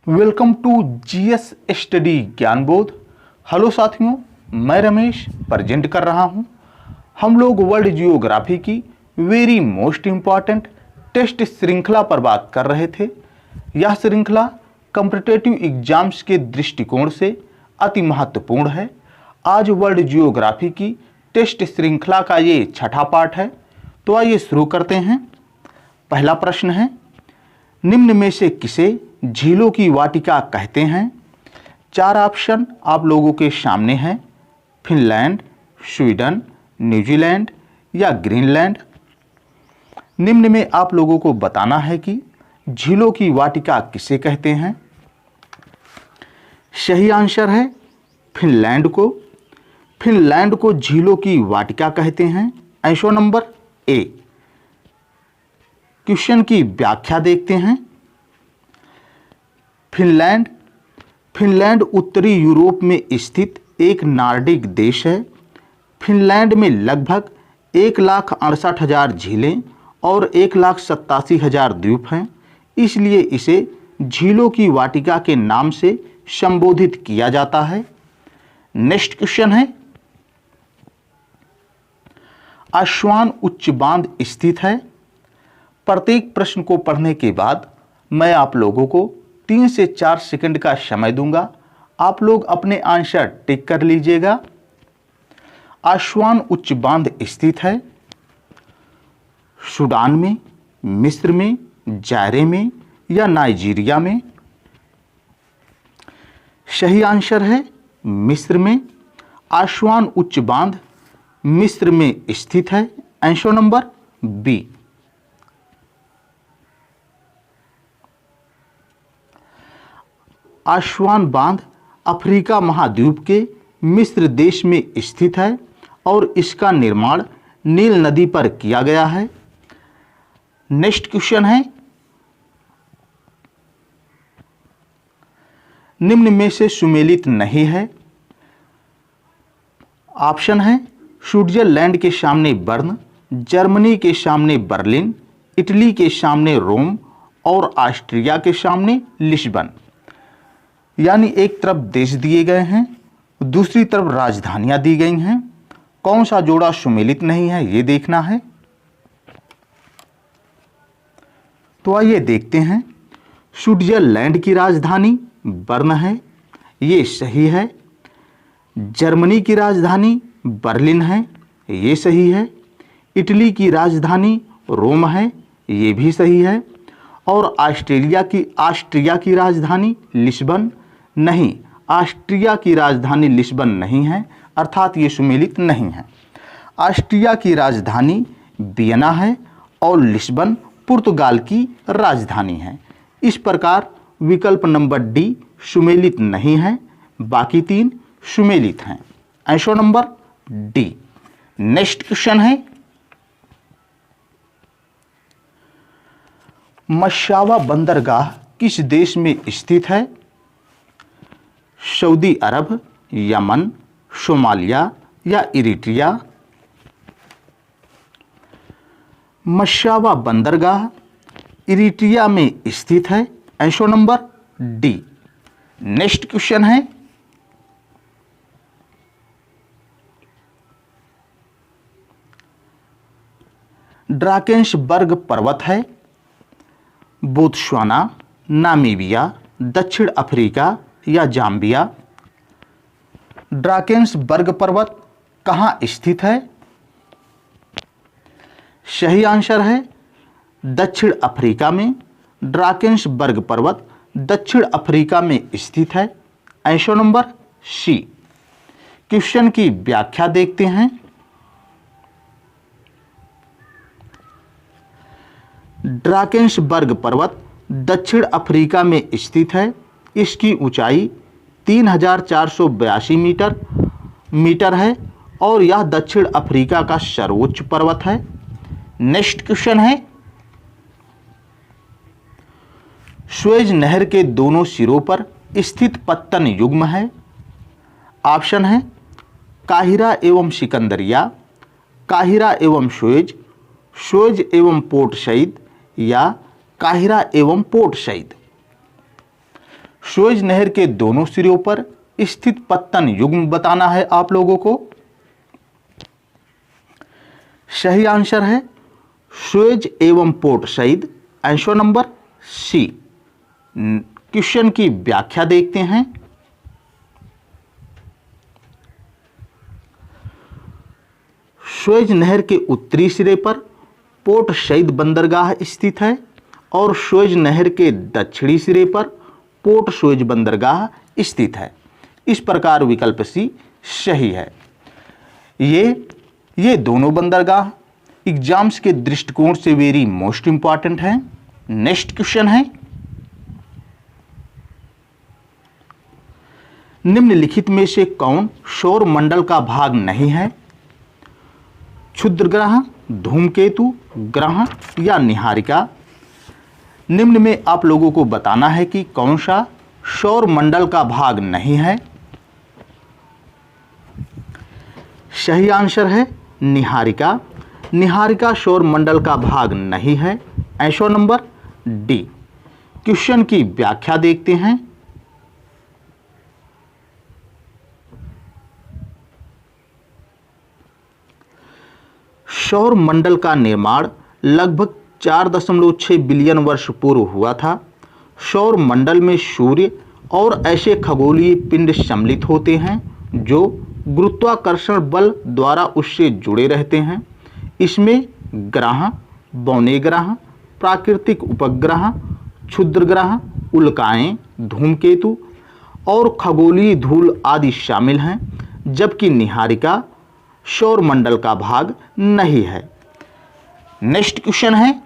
Welcome to GS study Gyanbodh. Hello साथियों, मैं Ramesh present कर रहा हूं। हम लोग वर्ल्ड जियोग्राफी की वेरी मोस्ट इम्पॉर्टेंट टेस्ट श्रृंखला पर बात कर रहे थे। यह श्रृंखला कॉम्पिटिटिव एग्जाम्स के दृष्टिकोण से अति महत्वपूर्ण है। आज वर्ल्ड जियोग्राफी की टेस्ट श्रृंखला का ये छठा पार्ट है। तो आइए शुरू करते हैं। पहला प्रश्न है, निम्न में से किसे झीलों की वाटिका कहते हैं? चार ऑप्शन आप लोगों के सामने हैं, फिनलैंड, स्वीडन, न्यूजीलैंड या ग्रीनलैंड। निम्न में आप लोगों को बताना है कि झीलों की वाटिका किसे कहते हैं। सही आंसर है फिनलैंड को। फिनलैंड को झीलों की वाटिका कहते हैं। Answer number A. क्वेश्चन की व्याख्या देखते हैं। फिनलैंड उत्तरी यूरोप में स्थित एक नॉर्डिक देश है। फिनलैंड में लगभग 1,68,000 झीलें और 1,87,000 द्वीप हैं, इसलिए इसे झीलों की वाटिका के नाम से संबोधित किया जाता है। नेक्स्ट क्वेश्चन है, आस्वान उच्च बांध स्थित है। प्रत्येक प्रश्न को पढ़ने के बाद मैं आप लोगों को 3 से 4 सेकंड का समय दूंगा। आप लोग अपने आंसर टिक कर लीजिएगा। आस्वान उच्च बांध स्थित है सूडान में, मिस्र में, जायरे में या नाइजीरिया में। सही आंसर है मिस्र में। आस्वान उच्च बांध मिस्र में स्थित है। Answer number B. आस्वान बांध अफ्रीका महाद्वीप के मिस्र देश में स्थित है और इसका निर्माण नील नदी पर किया गया है। नेक्स्ट क्वेश्चन है, निम्न में से सुमेलित नहीं है। ऑप्शन है स्विट्जरलैंड के सामने बर्न, जर्मनी के सामने बर्लिन, इटली के सामने रोम और ऑस्ट्रिया के सामने लिस्बन। यानी एक तरफ देश दिए गए हैं, दूसरी तरफ राजधानियां दी गई हैं। कौन सा जोड़ा सुमेलित नहीं है ये देखना है। तो आइए देखते हैं। स्विट्जरलैंड की राजधानी बर्न है, ये सही है। जर्मनी की राजधानी बर्लिन है, ये सही है। इटली की राजधानी रोम है, ये भी सही है। और ऑस्ट्रिया की राजधानी लिस्बन नहीं, ऑस्ट्रिया की राजधानी लिस्बन नहीं है, अर्थात ये सुमेलित नहीं है। ऑस्ट्रिया की राजधानी वियना है और लिस्बन पुर्तगाल की राजधानी है। इस प्रकार विकल्प नंबर डी सुमेलित नहीं है, बाकी 3 सुमेलित हैं। Answer number D. Next question है, मस्सावा बंदरगाह किस देश में स्थित है? सऊदी अरब, यमन, सोमालिया या इरिट्रिया। मस्सावा बंदरगाह इरिट्रिया में स्थित है। Answer number D. Next question है, ड्राकेंसबर्ग पर्वत है बोत्सवाना, नामीबिया, दक्षिण अफ्रीका या जाम्बिया। ड्राकेंसबर्ग पर्वत कहाँ स्थित है? सही आंसर है दक्षिण अफ्रीका में। ड्राकेंसबर्ग पर्वत दक्षिण अफ्रीका में स्थित है। Answer number C. क्वेश्चन की व्याख्या देखते हैं। ड्राकेंसबर्ग पर्वत दक्षिण अफ्रीका में स्थित है। इसकी ऊंचाई 3,482 मीटर है और यह दक्षिण अफ्रीका का सर्वोच्च पर्वत है। नेक्स्ट क्वेश्चन है, सुएज नहर के दोनों सिरों पर स्थित पत्तन युग्म है। ऑप्शन है काहिरा एवं सिकंदरिया, काहिरा एवं सुएज, सुएज एवं पोर्ट सईद या काहिरा एवं पोर्ट सईद। सुएज नहर के दोनों सिरों पर स्थित पत्तन युग्म बताना है आप लोगों को। सही आंसर है सुएज एवं Port Said, answer number C. Question की व्याख्या देखते हैं। सुएज नहर के उत्तरी सिरे पर पोर्ट सईद बंदरगाह स्थित है और सुएज नहर के दक्षिणी सिरे पर पोर्ट सुएज बंदरगाह स्थित है। इस प्रकार विकल्प सी सही है। ये दोनों बंदरगाह एग्जाम्स के दृष्टिकोण से वेरी मोस्ट इंपॉर्टेंट हैं। नेक्स्ट क्वेश्चन है, निम्नलिखित में से कौन सौर मंडल का भाग नहीं है? क्षुद्र ग्रह, धूमकेतु, ग्रह या निहारिका। निम्न में आप लोगों को बताना है कि कौन सा सौर मंडल का भाग नहीं है। सही आंसर है निहारिका। निहारिका सौर मंडल का भाग नहीं है, आंसर नंबर डी। क्वेश्चन की व्याख्या देखते हैं। सौर मंडल का निर्माण लगभग 4.6 बिलियन वर्ष पूर्व हुआ था। सौर मंडल में सूर्य और ऐसे खगोलीय पिंड सम्मिलित होते हैं जो गुरुत्वाकर्षण बल द्वारा उससे जुड़े रहते हैं। इसमें ग्रह, बौने ग्रह, प्राकृतिक उपग्रह, क्षुद्र ग्रह, उल्काएं, धूमकेतु और खगोलीय धूल आदि शामिल हैं, जबकि निहारिका सौर मंडल का भाग नहीं है। नेक्स्ट क्वेश्चन है,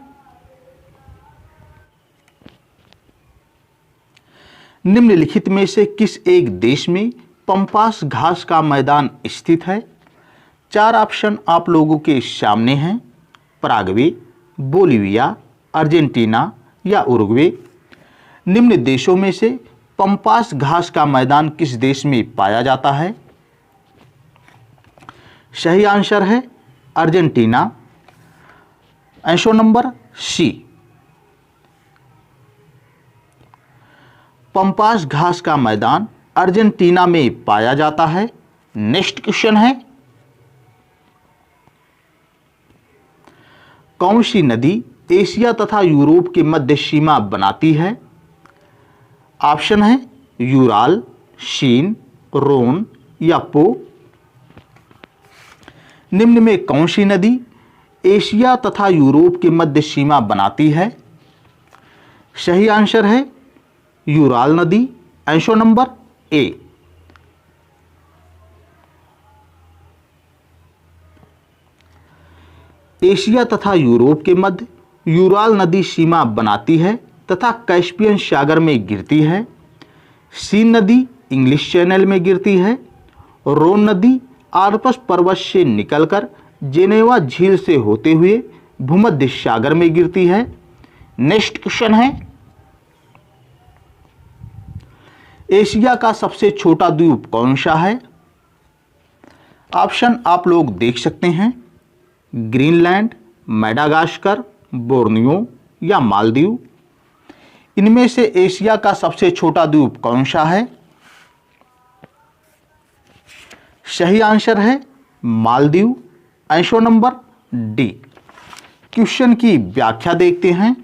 निम्नलिखित में से किस एक देश में पंपास घास का मैदान स्थित है? 4 ऑप्शन आप लोगों के सामने हैं। पराग्वे, बोलिविया, अर्जेंटीना या उरुग्वे। निम्न देशों में से पंपास घास का मैदान किस देश में पाया जाता है? सही आंसर है Argentina, answer number C. Pampas घास का मैदान अर्जेंटीना में पाया जाता है। नेक्स्ट क्वेश्चन है, कौन सी नदी एशिया तथा यूरोप के मध्य सीमा बनाती है? ऑप्शन है यूराल, शीन, रोन या पो। निम्न में कौन सी नदी एशिया तथा यूरोप के मध्य सीमा बनाती है? सही आंसर है यूराल नदी, आंसर नंबर ए। एशिया तथा यूरोप के मध्य यूराल नदी सीमा बनाती है तथा कैस्पियन सागर में गिरती है। सीन नदी इंग्लिश चैनल में गिरती है। रोन नदी आल्प्स पर्वत से निकलकर जेनेवा झील से होते हुए भूमध्य सागर में गिरती है। नेक्स्ट क्वेश्चन है, एशिया का सबसे छोटा द्वीप कौन सा है? ऑप्शन आप लोग देख सकते हैं, ग्रीनलैंड, मैडागास्कर, बोर्नियो या मालदीव। इनमें से एशिया का सबसे छोटा द्वीप कौन सा है? सही आंसर है Maldives, answer number D. Question की व्याख्या देखते हैं।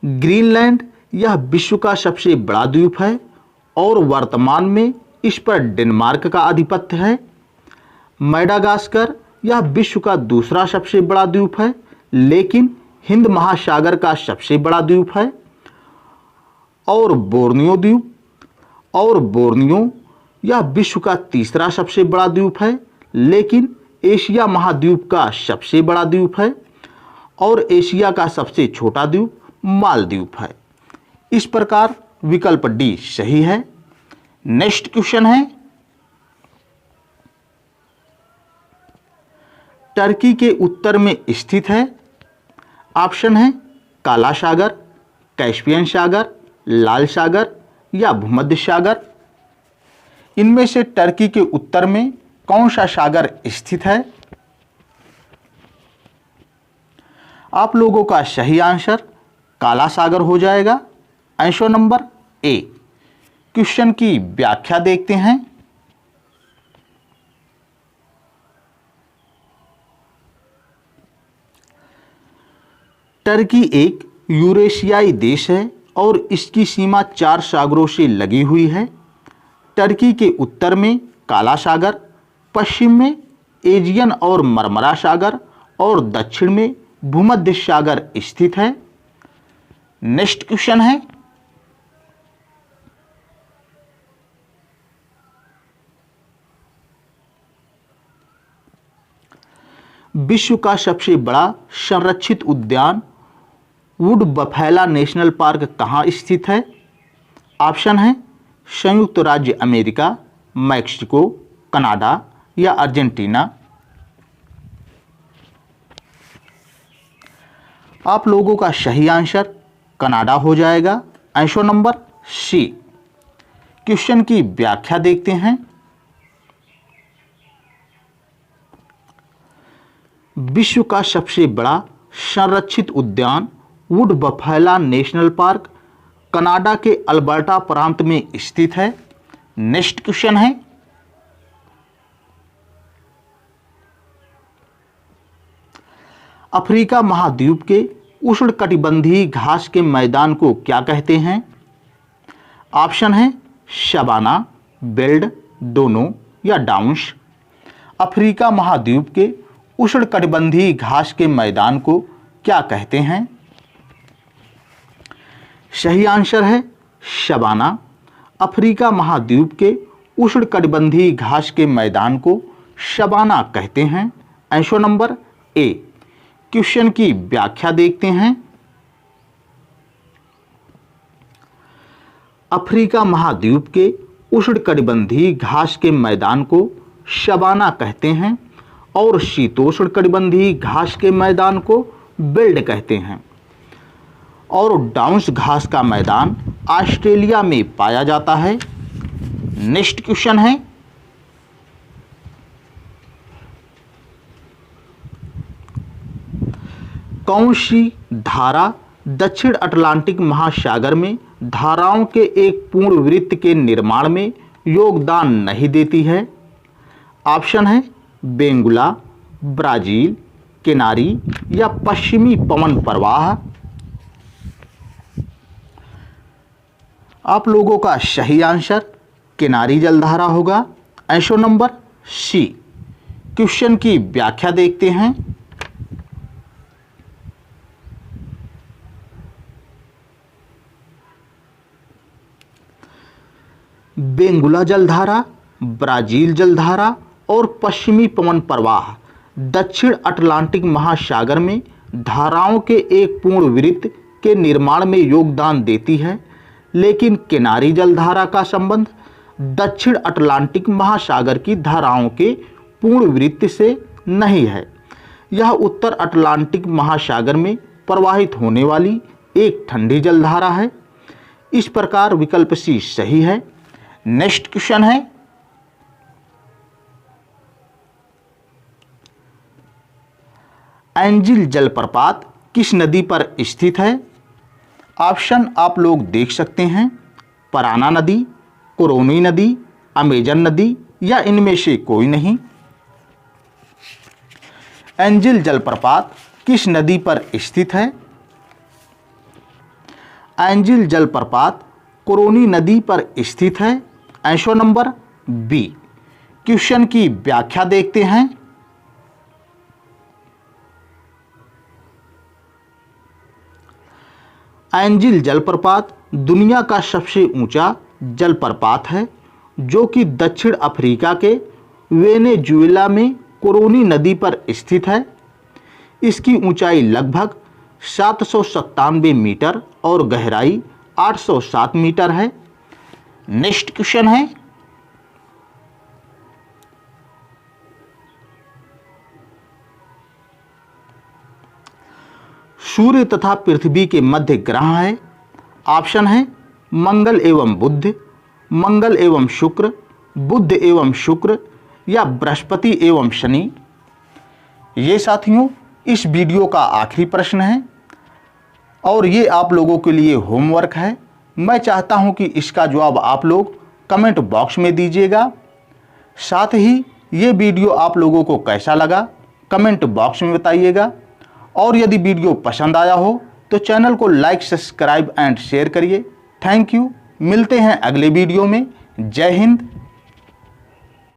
ग्रीनलैंड यह विश्व का सबसे बड़ा द्वीप है और वर्तमान में इस पर डेनमार्क का आधिपत्य है। मैडागास्कर यह विश्व का दूसरा सबसे बड़ा द्वीप है, लेकिन हिंद महासागर का सबसे बड़ा द्वीप है। और बोर्नियो यह विश्व का तीसरा सबसे बड़ा द्वीप है, लेकिन एशिया महाद्वीप का सबसे बड़ा द्वीप है। और एशिया का सबसे छोटा द्वीप मालदीव है। इस प्रकार विकल्प डी सही है। नेक्स्ट क्वेश्चन है, टर्की के उत्तर में स्थित है। ऑप्शन है काला सागर, कैस्पियन सागर, लाल सागर या भूमध्य सागर। इनमें से टर्की के उत्तर में कौन सा सागर स्थित है? आप लोगों का सही आंसर काला सागर हो जाएगा। Answer number A. क्वेश्चन की व्याख्या देखते हैं। टर्की एक यूरेशियाई देश है और इसकी सीमा 4 सागरों से लगी हुई है। टर्की के उत्तर में काला सागर, पश्चिम में एजियन और मरमरा सागर और दक्षिण में भूमध्य सागर स्थित है। नेक्स्ट क्वेश्चन है, विश्व का सबसे बड़ा संरक्षित उद्यान वुड बफेलो नेशनल पार्क कहाँ स्थित है? ऑप्शन है संयुक्त राज्य अमेरिका, मैक्सिको, कनाडा या अर्जेंटीना। आप लोगों का सही आंसर कनाडा हो जाएगा। Answer number C. क्वेश्चन की व्याख्या देखते हैं। विश्व का सबसे बड़ा संरक्षित उद्यान would buffalo national park Canada के अल्बर्टा प्रांत में स्थित है। नेक्स्ट क्वेश्चन है, अफ्रीका महाद्वीप के उष्णकटिबंधीय घास के मैदान को क्या कहते हैं? ऑप्शन है सवाना, बेल्ट, दोनों या डाउन्स। अफ्रीका महाद्वीप के उष्णकटिबंधीय घास के मैदान को क्या कहते हैं? सही आंसर है सवाना। अफ्रीका महाद्वीप के उष्णकटिबंधीय घास के मैदान को सवाना कहते हैं। Answer number A. क्वेश्चन की व्याख्या देखते हैं। अफ्रीका महाद्वीप के उष्णकटिबंधीय घास के मैदान को सवाना कहते हैं और शीतोष्णकटिबंधीय घास के मैदान को बेल्ट कहते हैं और डाउन्स घास का मैदान ऑस्ट्रेलिया में पाया जाता है। नेक्स्ट क्वेश्चन है, कौन सी धारा दक्षिण अटलांटिक महासागर में धाराओं के एक पूर्ण वृत्त के निर्माण में योगदान नहीं देती है? ऑप्शन है बेंगुला, ब्राजील, किनारी या पश्चिमी पवन प्रवाह। आप लोगों का सही आंसर किनारी जलधारा होगा। Answer number C. क्वेश्चन की व्याख्या देखते हैं। बेंगुला जलधारा, ब्राजील जलधारा और पश्चिमी पवन प्रवाह दक्षिण अटलांटिक महासागर में धाराओं के एक पूर्ण वृत्त के निर्माण में योगदान देती है, लेकिन किनारी जलधारा का संबंध दक्षिण अटलांटिक महासागर की धाराओं के पूर्ण वृत्त से नहीं है। यह उत्तर अटलांटिक महासागर में प्रवाहित होने वाली एक ठंडी जलधारा है। इस प्रकार विकल्प सी सही है। नेक्स्ट क्वेश्चन है, एंजिल जलप्रपात किस नदी पर स्थित है? ऑप्शन आप लोग देख सकते हैं, पराना नदी, कोरोनी नदी, अमेजन नदी या इनमें से कोई नहीं। एंजिल जलप्रपात किस नदी पर स्थित है? एंजिल जलप्रपात कोरोनी नदी पर स्थित है। Answer number B. क्वेश्चन की व्याख्या देखते हैं। एंजिल जलप्रपात दुनिया का सबसे ऊंचा जलप्रपात है, जो कि दक्षिण अफ्रीका के वेनेजुएला में कोरोनी नदी पर स्थित है। इसकी ऊंचाई लगभग 797 मीटर और गहराई 807 मीटर है। नेक्स्ट क्वेश्चन है, सूर्य तथा पृथ्वी के मध्य ग्रह है। ऑप्शन है मंगल एवं बुध, मंगल एवं शुक्र, बुध एवं शुक्र या बृहस्पति एवं शनि। ये साथियों इस वीडियो का आखिरी प्रश्न है और ये आप लोगों के लिए होमवर्क है। मैं चाहता हूं कि इसका जवाब आप लोग कमेंट बॉक्स में दीजिएगा। साथ ही ये वीडियो आप लोगों को कैसा लगा कमेंट बॉक्स में बताइएगा और यदि वीडियो पसंद आया हो तो चैनल को लाइक, सब्सक्राइब एंड शेयर करिए। Thank you. मिलते हैं अगले वीडियो में। जय हिंद,